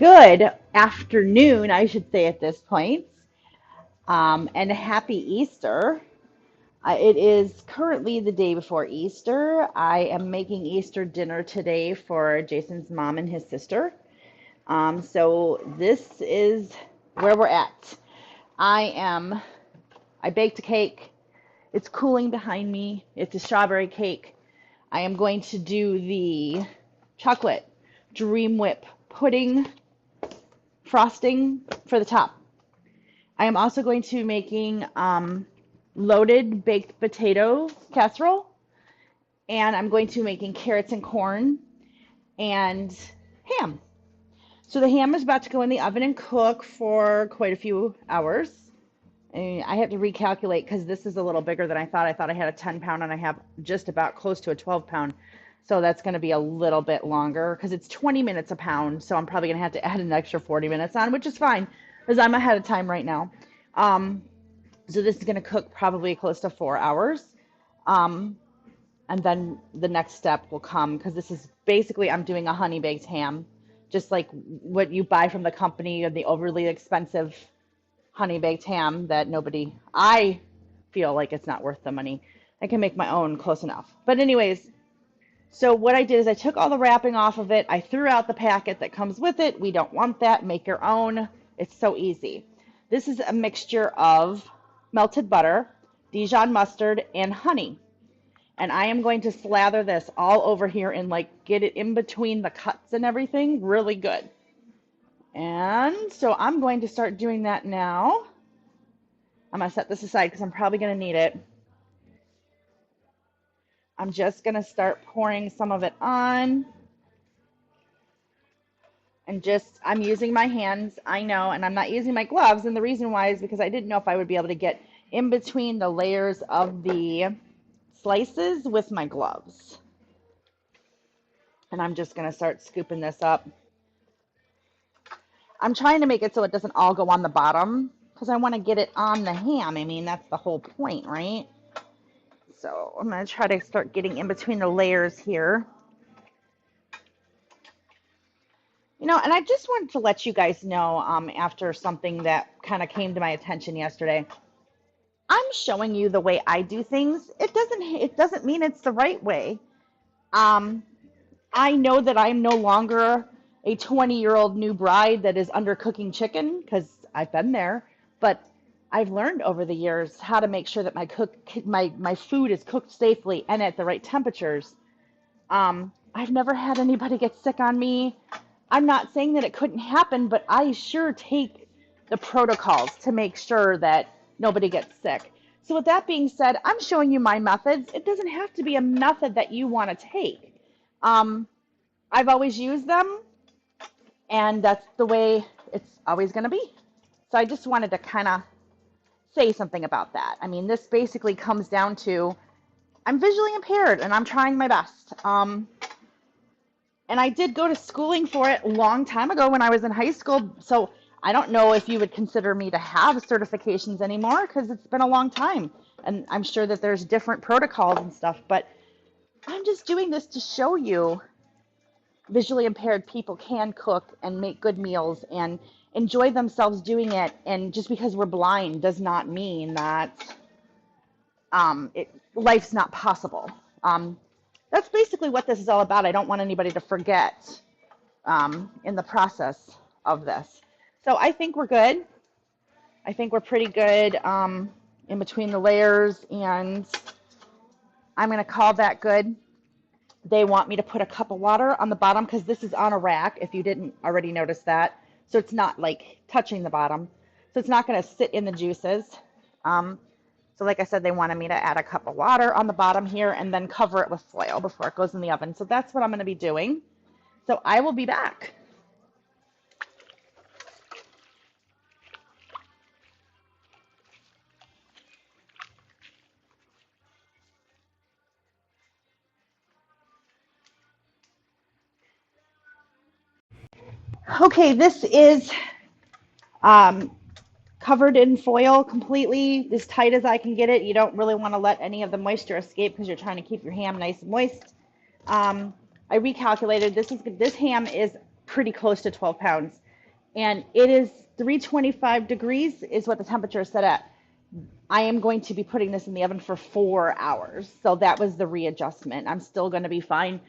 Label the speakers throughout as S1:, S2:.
S1: Good afternoon, I should say at this point, and happy Easter. It is currently the day before Easter. I am making Easter dinner today for Jason's mom and his sister. So this is where we're at. I am, I baked a cake. It's cooling behind me. It's a strawberry cake. I am going to do the chocolate Dream Whip pudding frosting for the top. I am also going to be making loaded baked potato casserole, and I'm going to be making carrots and corn and ham. So the ham is about to go in the oven and cook for quite a few hours. And I have to recalculate because this is a little bigger than I thought. I thought I had a 10 pound and I have just about close to a 12 pound. So that's going to be a little bit longer because it's 20 minutes a pound. So I'm probably going to have to add an extra 40 minutes on, which is fine because I'm ahead of time right now. Um, so this is going to cook probably close to 4 hours. Um, and then the next step will come because this is basically I'm doing a honey baked ham, just like what you buy from the company or the overly expensive honey baked ham that I feel like it's not worth the money. I can make my own close enough. But anyways, so what I did is I took all the wrapping off of it. I threw out the packet that comes with it. We don't want that. Make your own. It's so easy. This is a mixture of melted butter, Dijon mustard, and honey. And I am going to slather this all over here and like get it in between the cuts and everything really good. And so I'm going to start doing that now. I'm going to set this aside because I'm probably going to need it. I'm just going to start pouring some of it on. And I'm using my hands, I know, and I'm not using my gloves. And the reason why is because I didn't know if I would be able to get in between the layers of the slices with my gloves. And I'm just going to start scooping this up. I'm trying to make it so it doesn't all go on the bottom because I want to get it on the ham. I mean, that's the whole point, right? So I'm going to try to start getting in between the layers here. And I just wanted to let you guys know after something that kind of came to my attention yesterday. I'm showing you the way I do things. It doesn't mean it's the right way. Um, I know that I'm no longer a 20-year-old new bride that is undercooking chicken because I've been there, but I've learned over the years how to make sure that my food is cooked safely and at the right temperatures. I've never had anybody get sick on me. I'm not saying that it couldn't happen, but I sure take the protocols to make sure that nobody gets sick. So with that being said, I'm showing you my methods. It doesn't have to be a method that you want to take. Um, I've always used them, and that's the way it's always going to be. So I just wanted to kind of say something about that. I mean, this basically comes down to I'm visually impaired, and I'm trying my best. And I did go to schooling for it a long time ago when I was in high school. So I don't know if you would consider me to have certifications anymore because it's been a long time. And I'm sure that there's different protocols and stuff, but I'm just doing this to show you visually impaired people can cook and make good meals and enjoy themselves doing it. And just because we're blind does not mean that life's not possible. That's basically what this is all about. I don't want anybody to forget in the process of this. So I think we're good. I think we're pretty good in between the layers, and I'm going to call that good. They want me to put a cup of water on the bottom because this is on a rack, if you didn't already notice that. So it's not like touching the bottom. So it's not going to sit in the juices. So like I said, they wanted me to add a cup of water on the bottom here and then cover it with foil before it goes in the oven. So that's what I'm going to be doing. So I will be back. Okay, this is um, covered in foil completely, as tight as I can get it. You don't really want to let any of the moisture escape because you're trying to keep your ham nice and moist. I recalculated. This ham is pretty close to 12 pounds. and it is 325 degrees is what the temperature is set at. I am going to be putting this in the oven for 4 hours. So that was the readjustment. I'm still going to be fine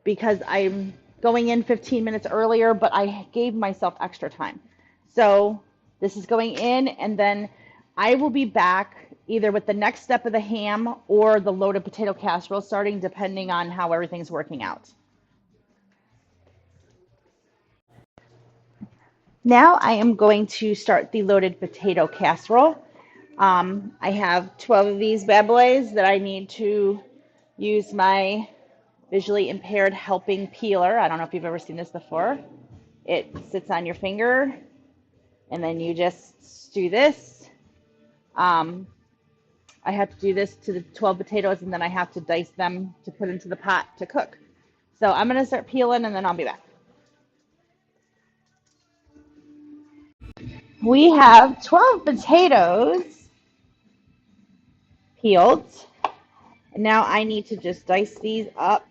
S1: because I'm going in 15 minutes earlier, but I gave myself extra time. So this is going in, and then I will be back either with the next step of the ham or the loaded potato casserole starting, depending on how everything's working out. Now I am going to start the loaded potato casserole. I have 12 of these bad boys that I need to use my visually impaired helping peeler. I don't know if you've ever seen this before. It sits on your finger, and then you just do this. Um, I have to do this to the 12 potatoes, and then I have to dice them to put into the pot to cook. So I'm going to start peeling, and then I'll be back. We have 12 potatoes peeled. Now I need to just dice these up.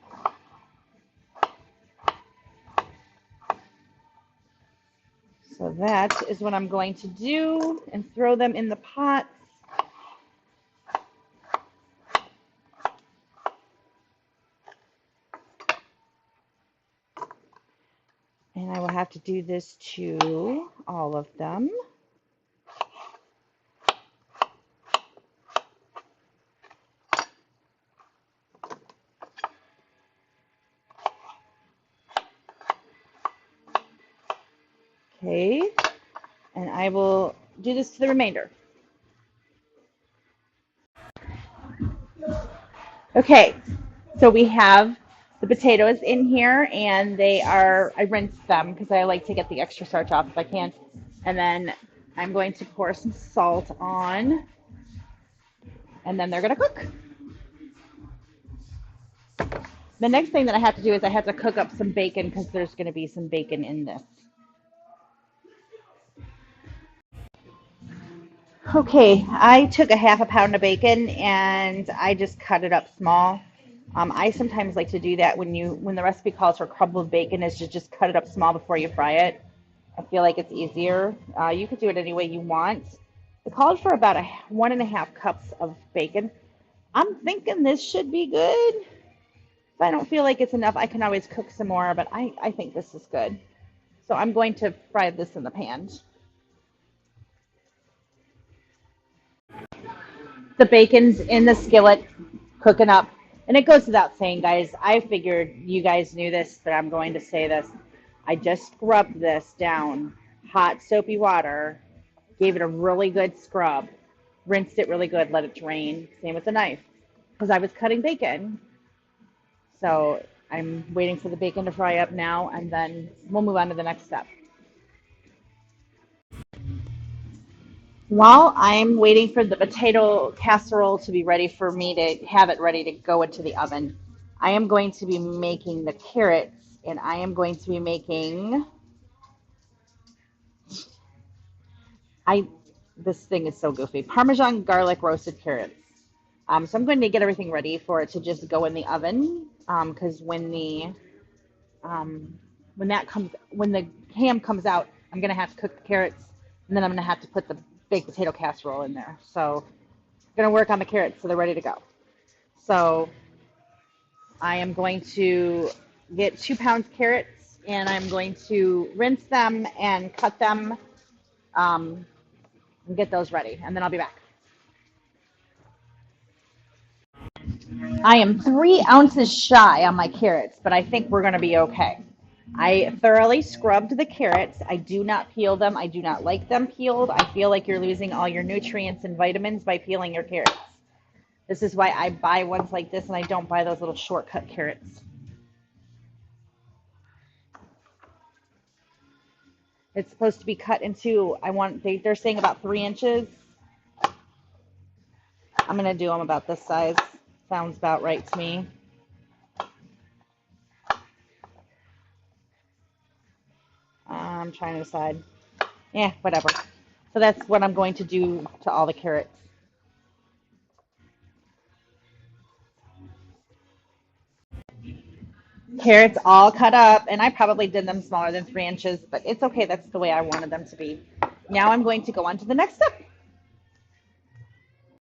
S1: So that is what I'm going to do and throw them in the pot. And I will have to do this to all of them. Okay, and I will do this to the remainder. Okay, so we have the potatoes in here, and I rinsed them because I like to get the extra starch off if I can. And then I'm going to pour some salt on, and then they're going to cook. The next thing that I have to do is I have to cook up some bacon because there's going to be some bacon in this. Okay, I took a half a pound of bacon and I just cut it up small. I sometimes like to do that when the recipe calls for crumbled bacon is to just cut it up small before you fry it. I feel like it's easier. You could do it any way you want. It called for about 1.5 cups of bacon. I'm thinking this should be good. If I don't feel like it's enough, I can always cook some more, but I think this is good. So I'm going to fry this in the pan. The bacon's in the skillet cooking up. And it goes without saying, guys, I figured you guys knew this, but I'm going to say this. I just scrubbed this down, hot soapy water, gave it a really good scrub, rinsed it really good, let it drain. Same with the knife, because I was cutting bacon. So I'm waiting for the bacon to fry up now, and then we'll move on to the next step. While I'm waiting for the potato casserole to be ready for me to have it ready to go into the oven, I am going to be making the carrots, and I am going to be making I this thing is so goofy. Parmesan garlic roasted carrots. So I'm going to get everything ready for it to just go in the oven. Because um, when the ham comes out, I'm gonna have to cook the carrots, and then I'm gonna have to put the baked potato casserole in there. So I'm gonna work on the carrots so they're ready to go. So I am going to get 2 pounds carrots, and I'm going to rinse them and cut them, um, and get those ready, and then I'll be back. I am 3 ounces shy on my carrots, but I think we're going to be okay. I thoroughly scrubbed the carrots. I do not peel them. I do not like them peeled. I feel like you're losing all your nutrients and vitamins by peeling your carrots. This is why I buy ones like this and I don't buy those little shortcut carrots. It's supposed to be cut into, they're saying about 3 inches. I'm going to do them about this size. Sounds about right to me. I'm trying to decide. Yeah, whatever. So that's what I'm going to do to all the carrots. Carrots all cut up, and I probably did them smaller than 3 inches, but it's okay. That's the way I wanted them to be. Now I'm going to go on to the next step.